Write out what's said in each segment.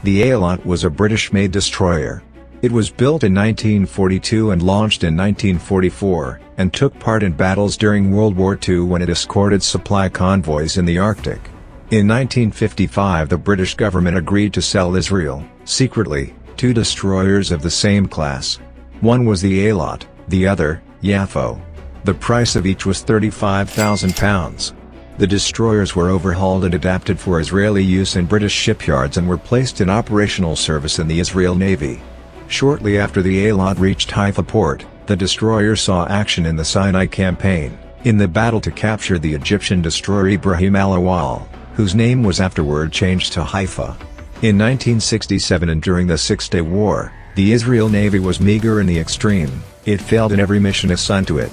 The Ailoth was a British-made destroyer. It was built in 1942 and launched in 1944, and took part in battles during World War II when it escorted supply convoys in the Arctic. In 1955 the British government agreed to sell Israel, secretly, 2 destroyers of the same class. One was the Ailoth, the other, Haifa. The price of each was £35,000. The destroyers were overhauled and adapted for Israeli use in British shipyards and were placed in operational service in the Israel Navy. Shortly after the Ailoth reached Haifa port, the destroyer saw action in the Sinai campaign, in the battle to capture the Egyptian destroyer Ibrahim al-Awwal, whose name was afterward changed to Haifa. In 1967 and during the Six-Day War, the Israel Navy was meager in the extreme. It failed in every mission assigned to it.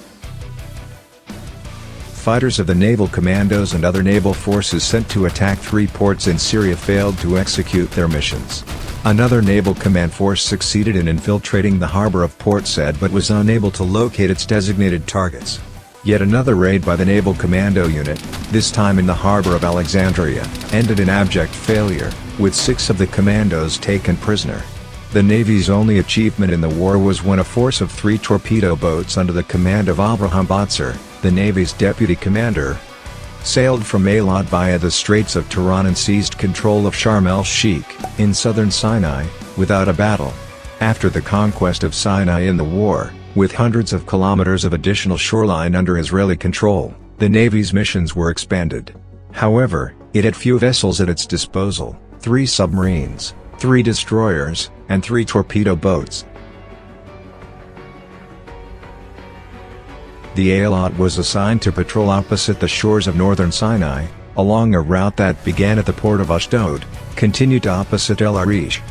Fighters of the naval commandos and other naval forces sent to attack 3 ports in Syria failed to execute their missions. Another naval command force succeeded in infiltrating the harbor of Port Said but was unable to locate its designated targets. Yet another raid by the naval commando unit, this time in the harbor of Alexandria, ended in abject failure, with 6 of the commandos taken prisoner. The Navy's only achievement in the war was when a force of 3 torpedo boats under the command of Avraham Botzer, the Navy's deputy commander, sailed from Eilat via the Straits of Tiran and seized control of Sharm el-Sheikh, in southern Sinai, without a battle. After the conquest of Sinai in the war, with hundreds of kilometers of additional shoreline under Israeli control, the Navy's missions were expanded. However, it had few vessels at its disposal: 3 submarines, 3 destroyers, and 3 torpedo boats. The Ailoth was assigned to patrol opposite the shores of northern Sinai, along a route that began at the port of Ashdod, continued to opposite El Arish,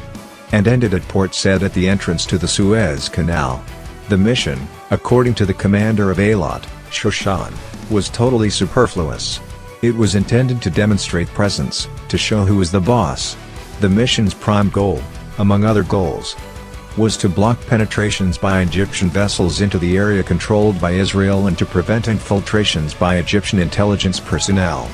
and ended at Port Said at the entrance to the Suez Canal. The mission, according to the commander of Eilat, Shushan, was totally superfluous. It was intended to demonstrate presence, to show who was the boss. The mission's prime goal, among other goals, was to block penetrations by Egyptian vessels into the area controlled by Israel and to prevent infiltrations by Egyptian intelligence personnel.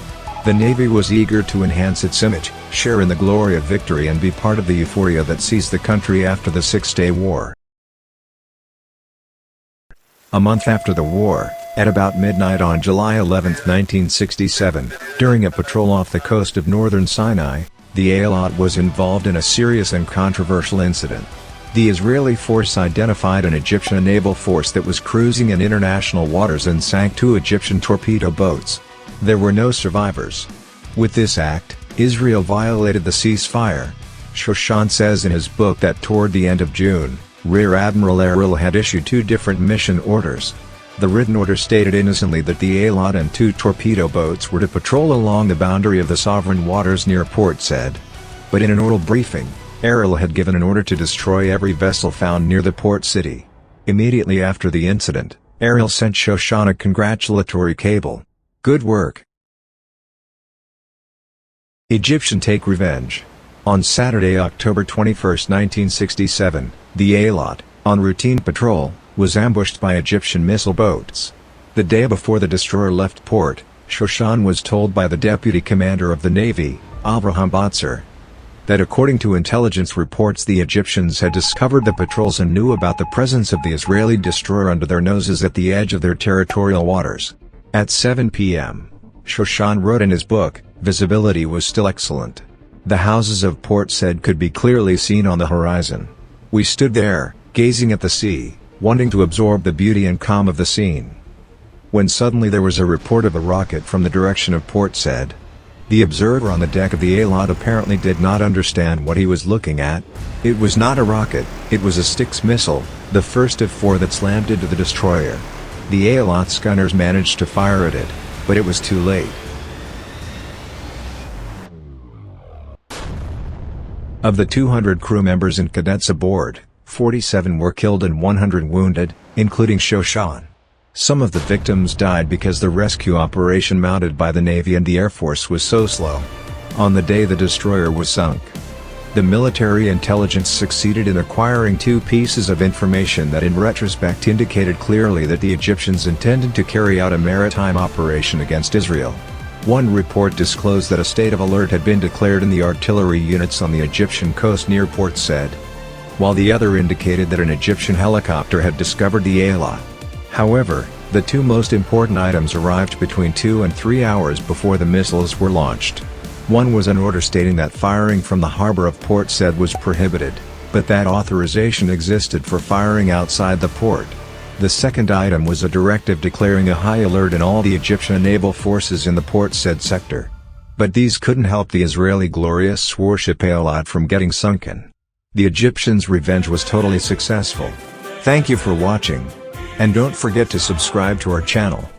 The Navy was eager to enhance its image, share in the glory of victory and be part of the euphoria that seized the country after the Six-Day War. A month after the war, at about midnight on July 11, 1967, during a patrol off the coast of northern Sinai, the Ailoth was involved in a serious and controversial incident. The Israeli force identified an Egyptian naval force that was cruising in international waters and sank 2 Egyptian torpedo boats. There were no survivors. With this act, Israel violated the ceasefire. Shushan says in his book that toward the end of June, Rear Admiral Errol had issued 2 different mission orders. The written order stated innocently that the Ailoth and 2 torpedo boats were to patrol along the boundary of the sovereign waters near Port Said. But in an oral briefing, Errol had given an order to destroy every vessel found near the port city. Immediately after the incident, Errol sent Shushan a congratulatory cable. "Good work. Egyptian take revenge." On Saturday, October 21, 1967, the Ailoth, on routine patrol, was ambushed by Egyptian missile boats. The day before the destroyer left port, Shushan was told by the deputy commander of the Navy, Avraham Botzer, that according to intelligence reports the Egyptians had discovered the patrols and knew about the presence of the Israeli destroyer under their noses at the edge of their territorial waters. At 7 p.m., Shushan wrote in his book, visibility was still excellent. The houses of Port Said could be clearly seen on the horizon. We stood there, gazing at the sea, wanting to absorb the beauty and calm of the scene, when suddenly there was a report of a rocket from the direction of Port Said. The observer on the deck of the Ailoth apparently did not understand what he was looking at. It was not a rocket, it was a Styx missile, the first of 4 that slammed into the destroyer. The Ailoth's gunners managed to fire at it, but it was too late. Of the 200 crew members and cadets aboard, 47 were killed and 100 wounded, including Shushan. Some of the victims died because the rescue operation mounted by the Navy and the Air Force was so slow. On the day the destroyer was sunk, the military intelligence succeeded in acquiring 2 pieces of information that in retrospect indicated clearly that the Egyptians intended to carry out a maritime operation against Israel. One report disclosed that a state of alert had been declared in the artillery units on the Egyptian coast near Port Said, while the other indicated that an Egyptian helicopter had discovered the Ailoth. However, the two most important items arrived between 2 and 3 hours before the missiles were launched. One was an order stating that firing from the harbor of Port Said was prohibited, but that authorization existed for firing outside the port. The second item was a directive declaring a high alert in all the Egyptian naval forces in the Port Said sector. But these couldn't help the Israeli glorious warship Eilat from getting sunken. The Egyptians' revenge was totally successful. Thank you for watching. And don't forget to subscribe to our channel.